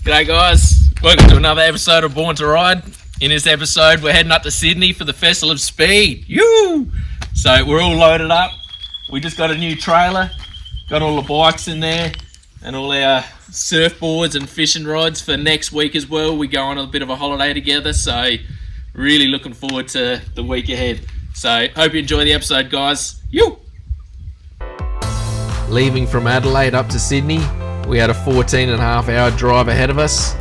G'day guys, welcome to another episode of Born to Ride. In this episode we're heading up to Sydney for the Festival of Speed. Yoo! So we're all loaded up. We just got a new trailer, got all the bikes in there and all our surfboards and fishing rods for next week as well. We go on a bit of a holiday together, so really looking forward to the week ahead. So hope you enjoy the episode guys. Yoo! Leaving from Adelaide up to Sydney, we had a 14.5-hour drive ahead of us.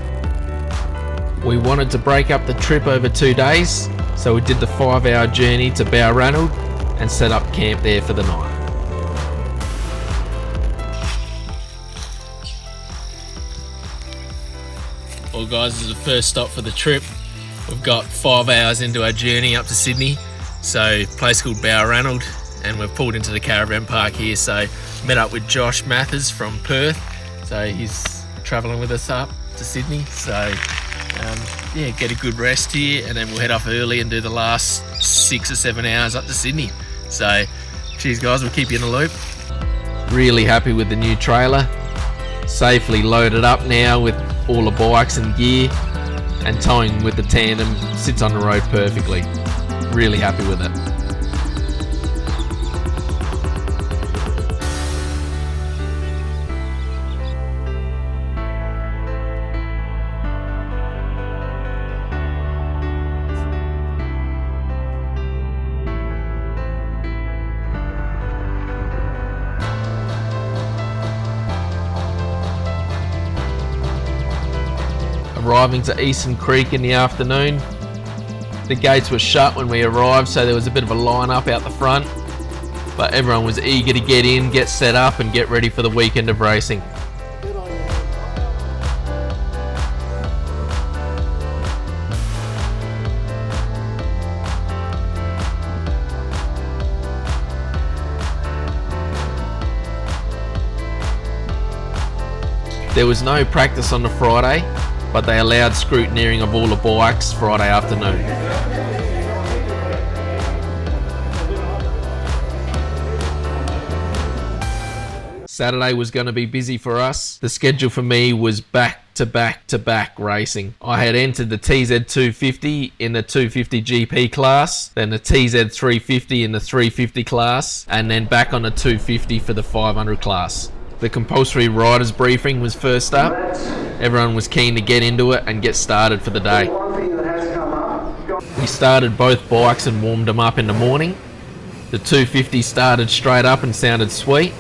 We wanted to break up the trip over 2 days, so we did the 5-hour journey to Balranald and set up camp there for the night. Well guys, this is the first stop for the trip. We've got 5 hours into our journey up to Sydney, so a place called Balranald, and we've pulled into the caravan park here. So met up with Josh Mathers from Perth, so he's travelling with us up to Sydney. So get a good rest here, and then we'll head off early and do the last 6 or 7 hours up to Sydney. So cheers guys, we'll keep you in the loop. Really happy with the new trailer, safely loaded up now with all the bikes and gear, and towing with the tandem sits on the road perfectly. Really happy with it. Arriving to Eastern Creek in the afternoon. The gates were shut when we arrived, so there was a bit of a line up out the front, but everyone was eager to get in, get set up and get ready for the weekend of racing. There was no practice on the Friday, but they allowed scrutineering of all the bikes Friday afternoon. Saturday was going to be busy for us. The schedule for me was back-to-back racing. I had entered the TZ250 in the 250 GP class, then the TZ350 in the 350 class, and then back on the 250 for the 500 class. The compulsory riders briefing was first up. Everyone was keen to get into it and get started for the day. We started both bikes and warmed them up in the morning. The 250 started straight up and sounded sweet,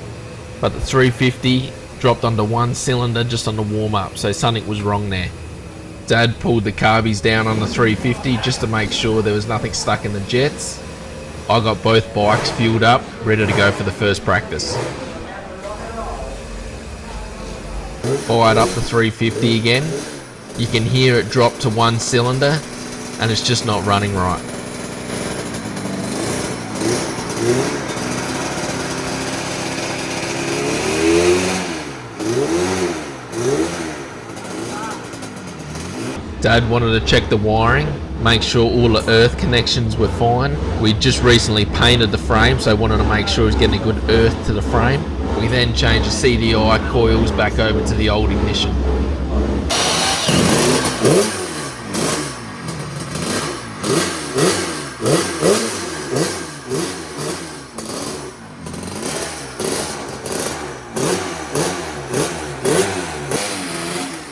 but the 350 dropped onto one cylinder just on the warm up, so something was wrong there. Dad pulled the carbies down on the 350 just to make sure there was nothing stuck in the jets. I got both bikes fueled up, ready to go for the first practice. Fired up the 350 again. You can hear it drop to one cylinder and it's just not running right. Dad wanted to check the wiring, make sure all the earth connections were fine. We just recently painted the frame, so I wanted to make sure it was getting a good earth to the frame. We then changed the CDI coils back over to the old ignition.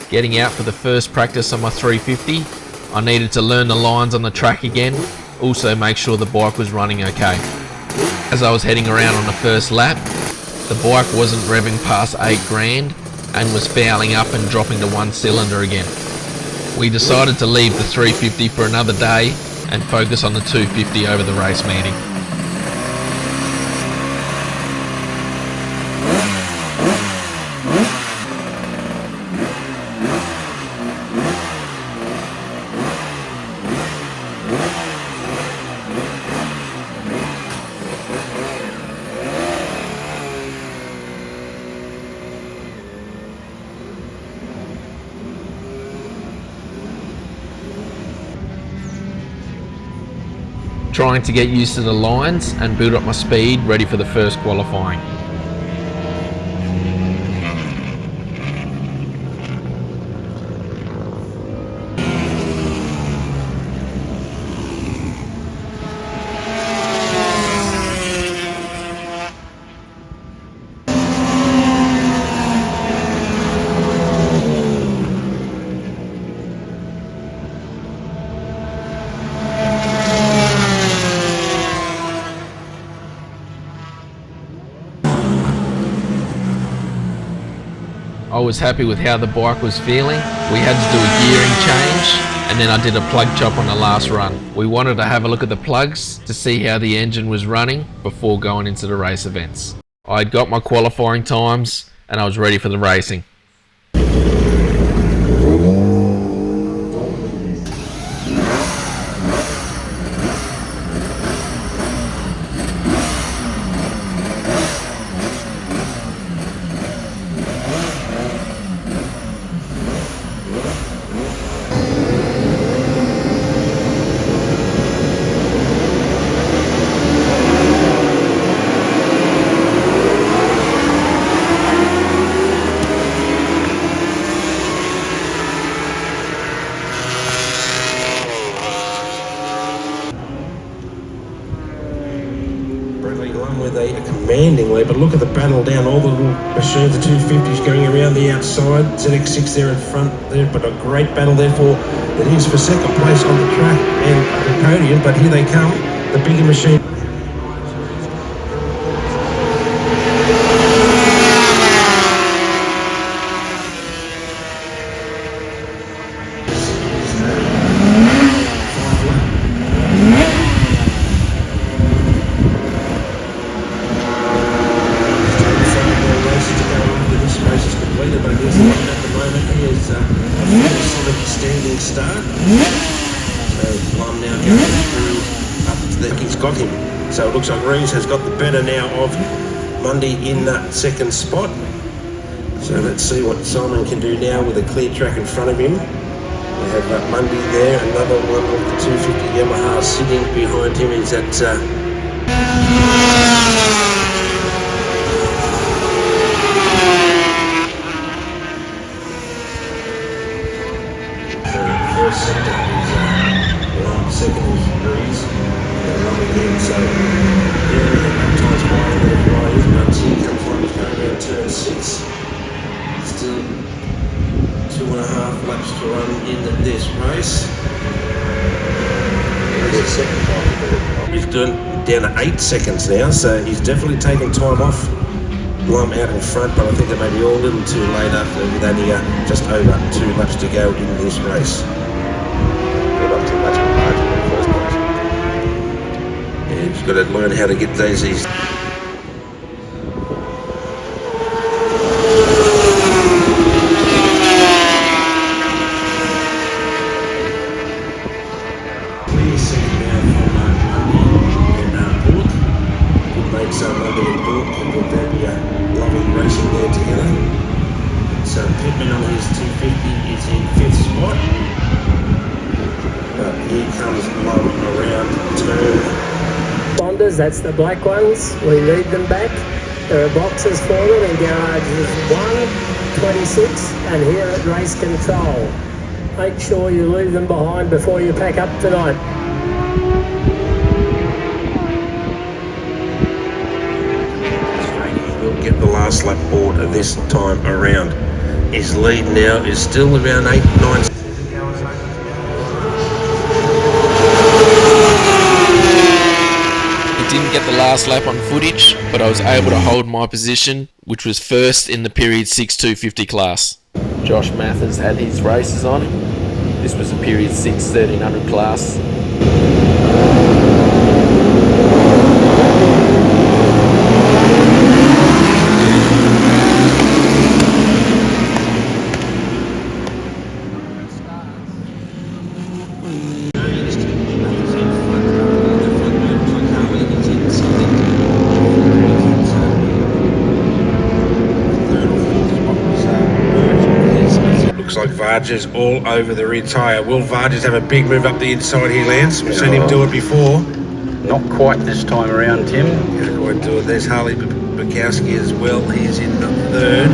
Getting out for the first practice on my 350, I needed to learn the lines on the track again, also make sure the bike was running okay. As I was heading around on the first lap, the bike wasn't revving past 8 grand and was fouling up and dropping to one cylinder again. We decided to leave the 350 for another day and focus on the 250 over the race meeting. trying to get used to the lines and build up my speed ready for the first qualifying. was happy with how the bike was feeling. We had to do a gearing change, and then I did a plug chop on the last run. We wanted to have a look at the plugs to see how the engine was running before going into the race events. I'd got my qualifying times and I was ready for the racing. With a commanding lead, but look at the battle down, all the little machines, the 250s going around the outside, ZX6 there in front there, but a great battle therefore that is for second place on the track and the podium, but here they come, the bigger machine. Standing start. So Blum now going through up to the, he's got him. So it looks like Reeves has got the better now of Mundy in that second spot. So let's see what Simon can do now with a clear track in front of him. We have Mundy there, another one of the 250 Yamaha sitting behind him is that second is Reeves, and Lummy again, so times wide and then riders, but he comes on, he's going around turn 6. Still 2.5 laps to run in this race. He's doing down to 8 seconds now, so he's definitely taken time off. Blum out in front, but I think it may be all a little too late after with only just over 2 laps to go in this race. He's got to learn how to get these. Clear second now from Mundy and Bullock. Good mates Mundy and Bullock, and would there be a lovely racing there together. So Pittman on his 250 is in 5th spot. But here comes Blum around turn. Hondas, that's the black ones. We lead them back. There are boxes for them in garages 1, 26 and here at race control. Make sure you leave them behind before you pack up tonight. We'll get the last lap board of this time around. His lead now is still around 8-9. Didn't get the last lap on footage, but I was able to hold my position, which was first in the period 6 250 class. Josh Mathers had his races on. This was a period 6 1300 class. Like Vargas all over the rear tyre. Will Vargas have a big move up the inside here, Lance? We've seen him do it before. Not quite this time around, Tim. Not quite do it. There's Harley Bukowski as well. He's in the 3rd.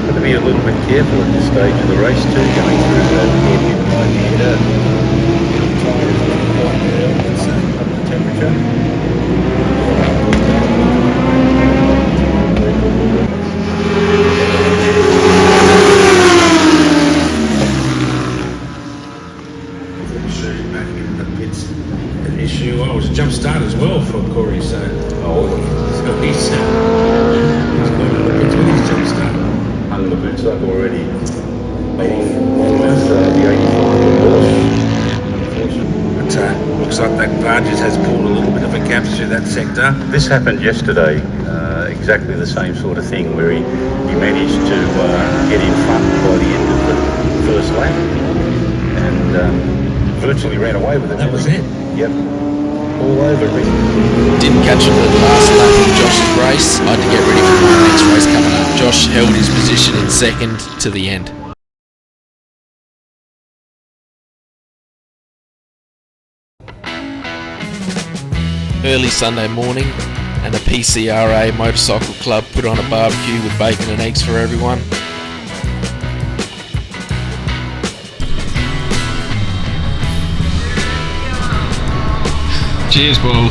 Got to be a little bit careful at this stage of the race too, going through that hairpin right here. Tyres not quite there. Up to temperature. Oh, it was a jump start as well for Corey, so he's got his jump start. looks like already Long with the 85 But looks like that Barges has pulled a little bit of a gap through that sector. This happened yesterday, exactly the same sort of thing, where he managed to get in front by the end of the first lap and virtually ran away with it. That was it. Yep. All over Rick. Didn't catch him at the last lap of Josh's race. I had to get ready for my next race coming up. Josh held his position in second to the end. Early Sunday morning, and the PCRA Motorcycle Club put on a barbecue with bacon and eggs for everyone. Cheers, Paul.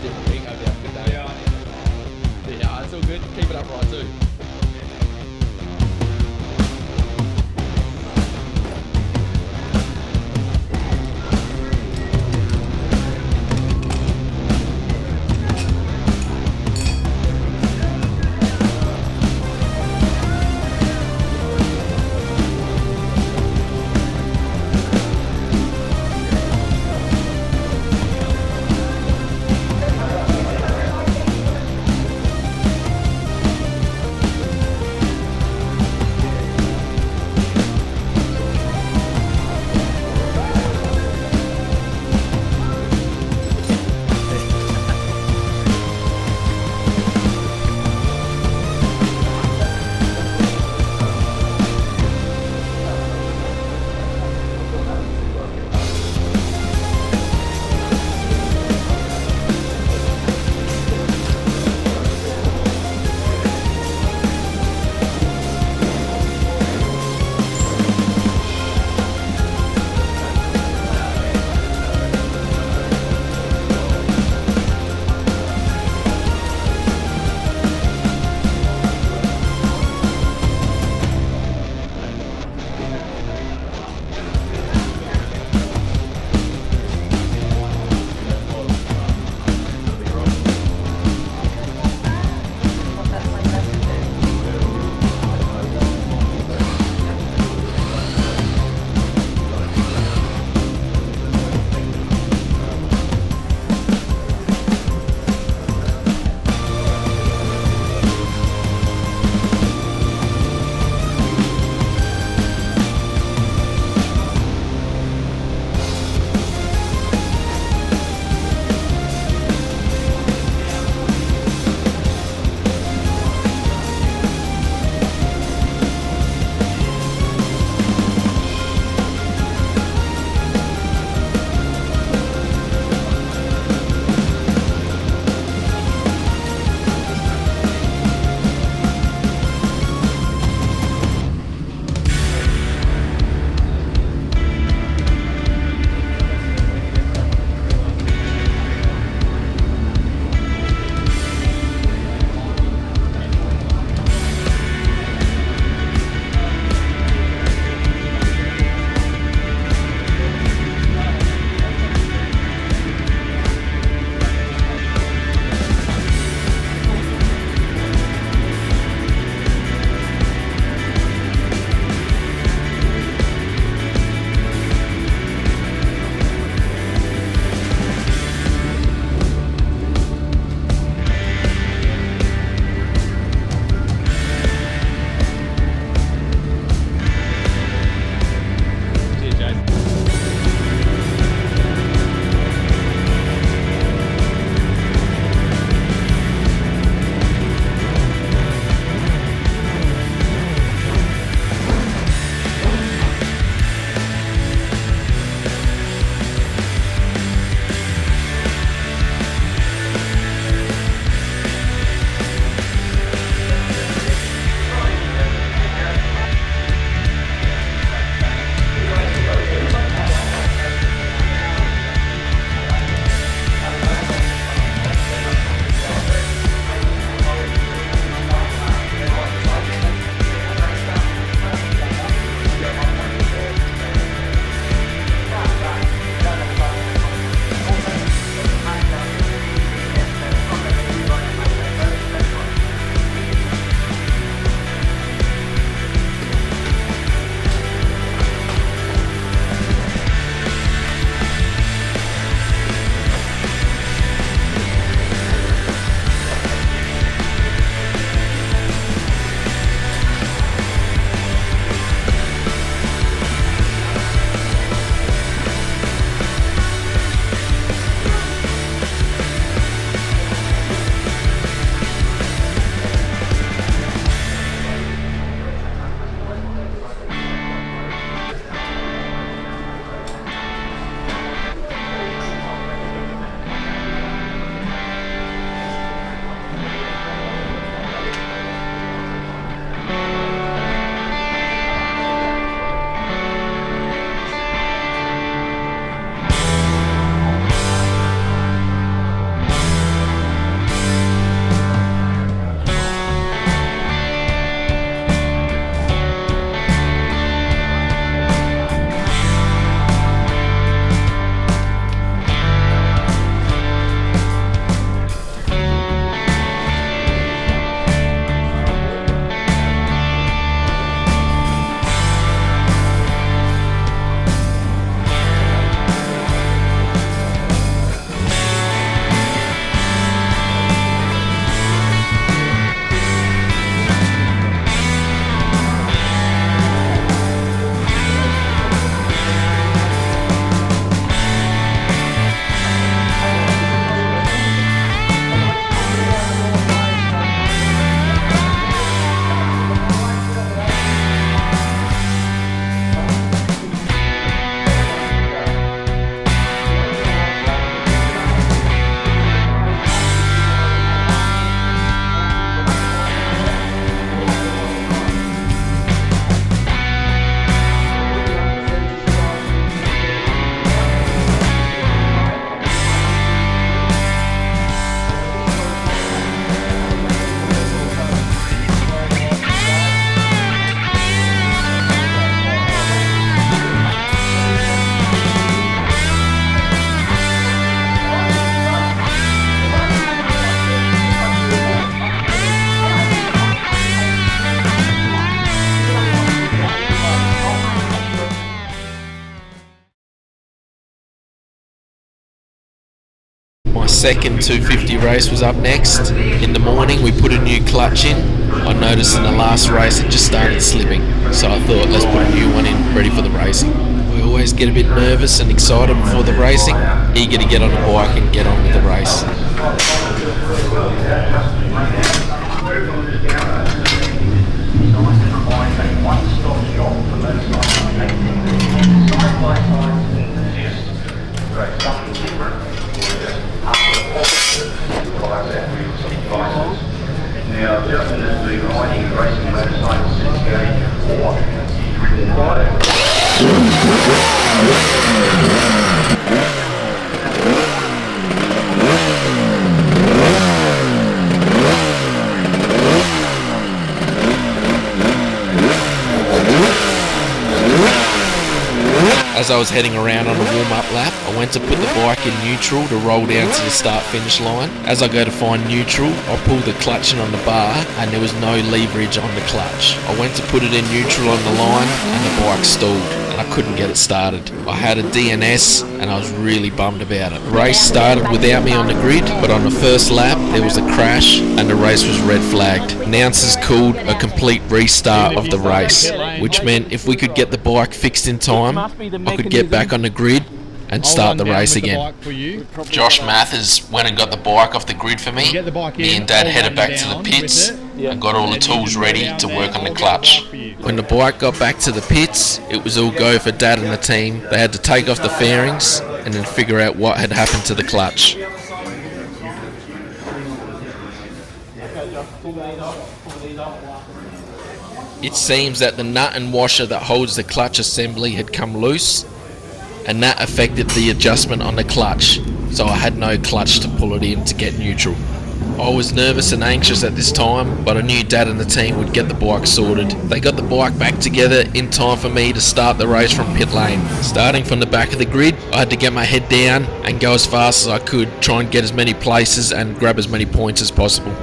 different week. Hope you have a good day. Yeah, it's all good. Keep it up right too. second 250 race was up next. In the morning we put a new clutch in. I noticed in the last race it just started slipping, so I thought let's put a new one in, ready for the racing. I always get a bit nervous and excited before the racing, eager to get on the bike and get on with the race. Now, Justin has been riding and racing motorcycles since the age of 4. He's ridden As I was heading around on a warm-up lap, I went to put the bike in neutral to roll down to the start-finish line. As I go to find neutral, I pulled the clutch in on the bar and there was no leverage on the clutch. I went to put it in neutral on the line and the bike stalled and I couldn't get it started. I had a DNS and I was really bummed about it. The race started without me on the grid, but on the first lap there was a crash and the race was red flagged. Announcers called a complete restart of the race, which meant if we could get the bike fixed in time, I could get back on the grid and start the race again. Josh Mathers went and got the bike off the grid for me. Me and Dad headed back to the pits and got all the tools ready to work on the clutch. When the bike got back to the pits, it was all go for Dad and the team. They had to take off the fairings and then figure out what had happened to the clutch. It seems that the nut and washer that holds the clutch assembly had come loose, and that affected the adjustment on the clutch, so I had no clutch to pull it in to get neutral. I was nervous and anxious at this time, but I knew Dad and the team would get the bike sorted. They got the bike back together in time for me to start the race from pit lane. Starting from the back of the grid, I had to get my head down and go as fast as I could, try and get as many places and grab as many points as possible.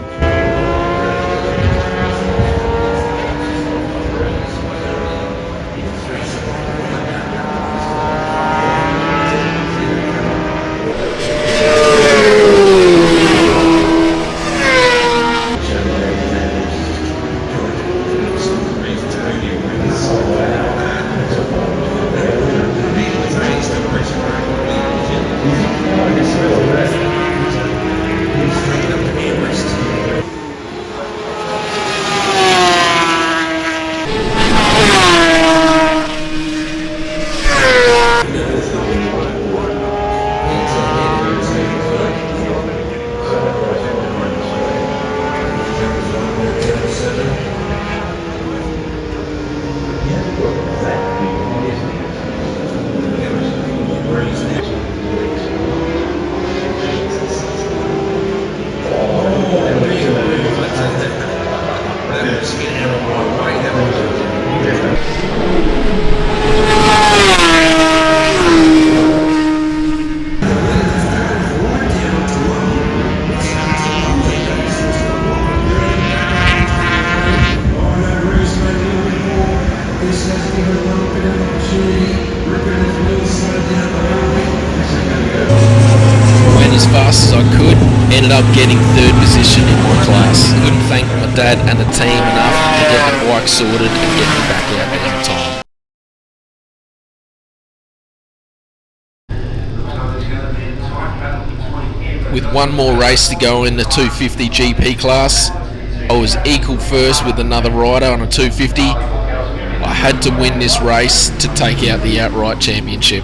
As fast as I could, ended up getting third position in my class. Couldn't thank my dad and the team enough to get the bike sorted and get me back out there in time. With one more race to go in the 250 GP class, I was equal first with another rider on a 250. I had to win this race to take out the outright championship.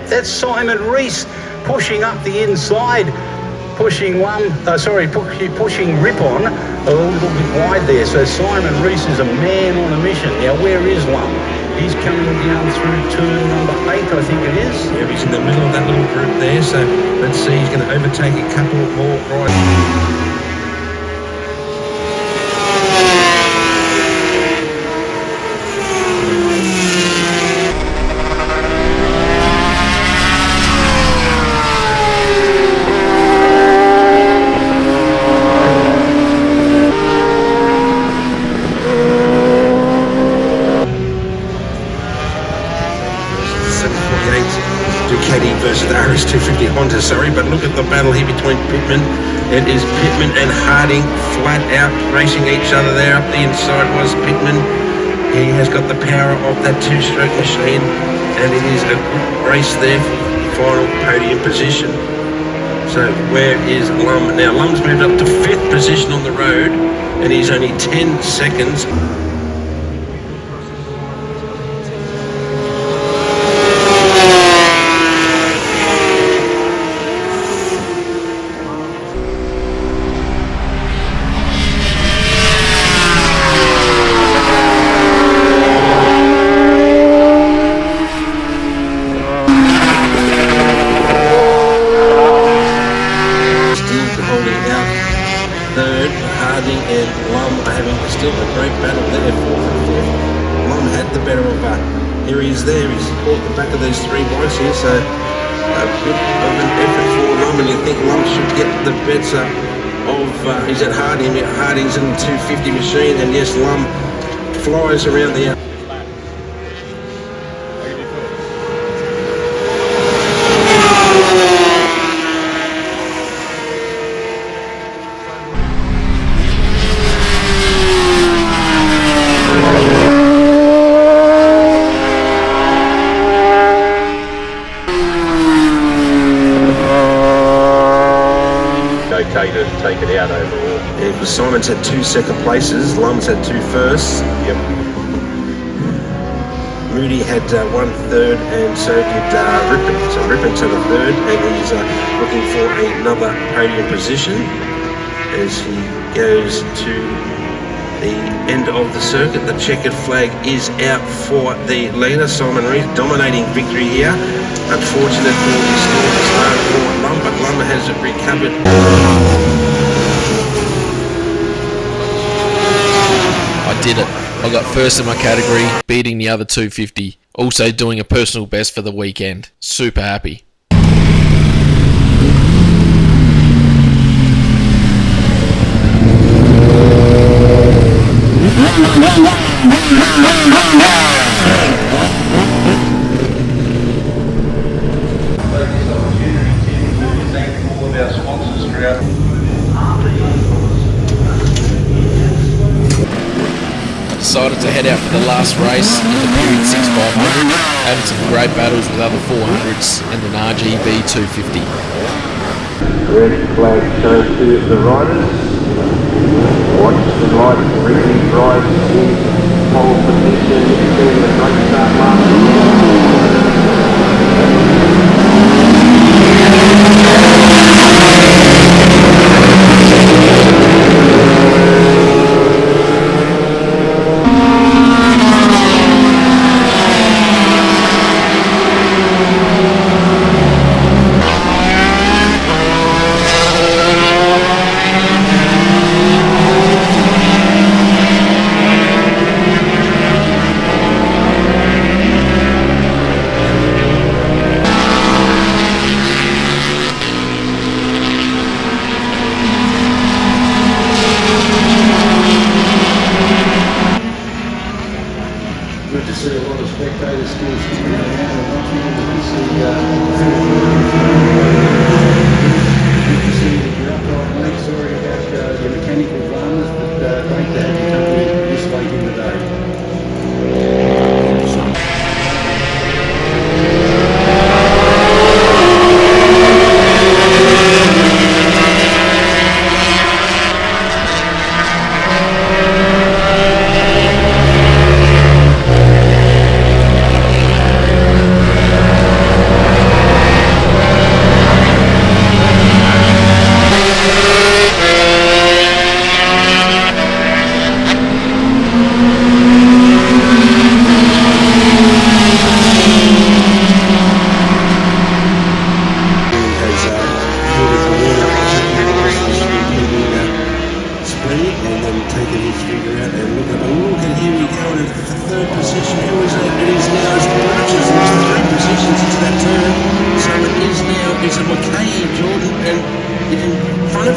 That's Simon Rees pushing up the inside, pushing Ripon a little bit wide there. So Simon Rees is a man on a mission. Now where is one? He's coming down through turn number 8, I think it is. Yeah, he's in the middle of that little group there, so let's see, he's going to overtake a couple more riders. Ducati versus the RS250 Honda, sorry, but look at the battle here between Pittman. It is Pittman and Harding flat out racing each other there. Up the inside was Pittman. He has got the power of that two-stroke machine, and it is a good race there for final podium position. So where is Lum? Now Lum's moved up to 5th position on the road, and he's only 10 seconds. Third, Harding and Lum are having still a great battle there, 4th and 5th. Lum had the better of here he is there, he's caught the back of these 3 bikes here, so a bit of an effort for Lum, and you think Lum should get the better of, he's at Harding, Harding's in the 250 machine, and yes, Lum flies around the outside. To take it out overall. Yeah, because Simon's had 2 second places, Lum's had 2 firsts. Yep. Moody had 1 third, and so did Rippon. So Rippon's had a 3rd, and he's looking for another podium position as he goes to the end of the circuit. The checkered flag is out for the leader, Simon Rees, dominating victory here. Unfortunate for the start for Lum, but Lum has recovered. I did it. I got first in my category, beating the other 250. Also doing a personal best for the weekend. Super happy. Decided to head out for the last race in the Period 6 500, having some great battles with other 400s and an RGB 250. Red flag shows to the riders. Watch the light, Ricky rides in pole position, doing the great start last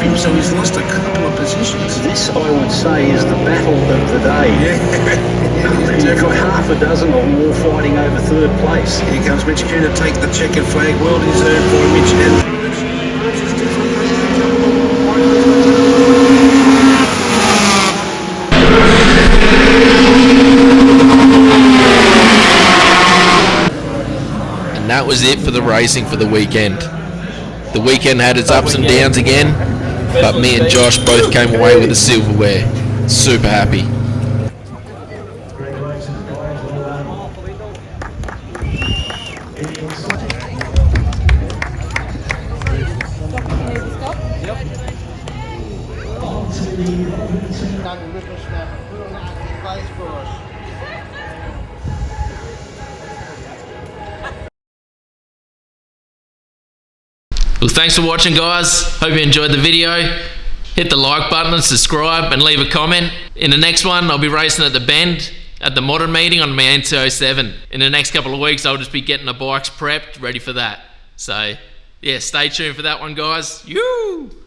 him, so he's lost a couple of positions. This, I would say, is the battle of the day. Yeah. You've got half a dozen of them all fighting over third place. Here comes Mitch Kew to take the checkered flag. Well deserved for Mitch. And And that was it for the racing for the weekend. The weekend had its ups and downs again, but me and Josh both came away with the silverware. Super happy. Well, thanks for watching, guys. Hope you enjoyed the video. Hit the like button and subscribe and leave a comment. In the next one, I'll be racing at the Bend at the Modern Meeting on my NT07. In the next couple of weeks, I'll just be getting the bikes prepped, ready for that. So, yeah, stay tuned for that one, guys. You.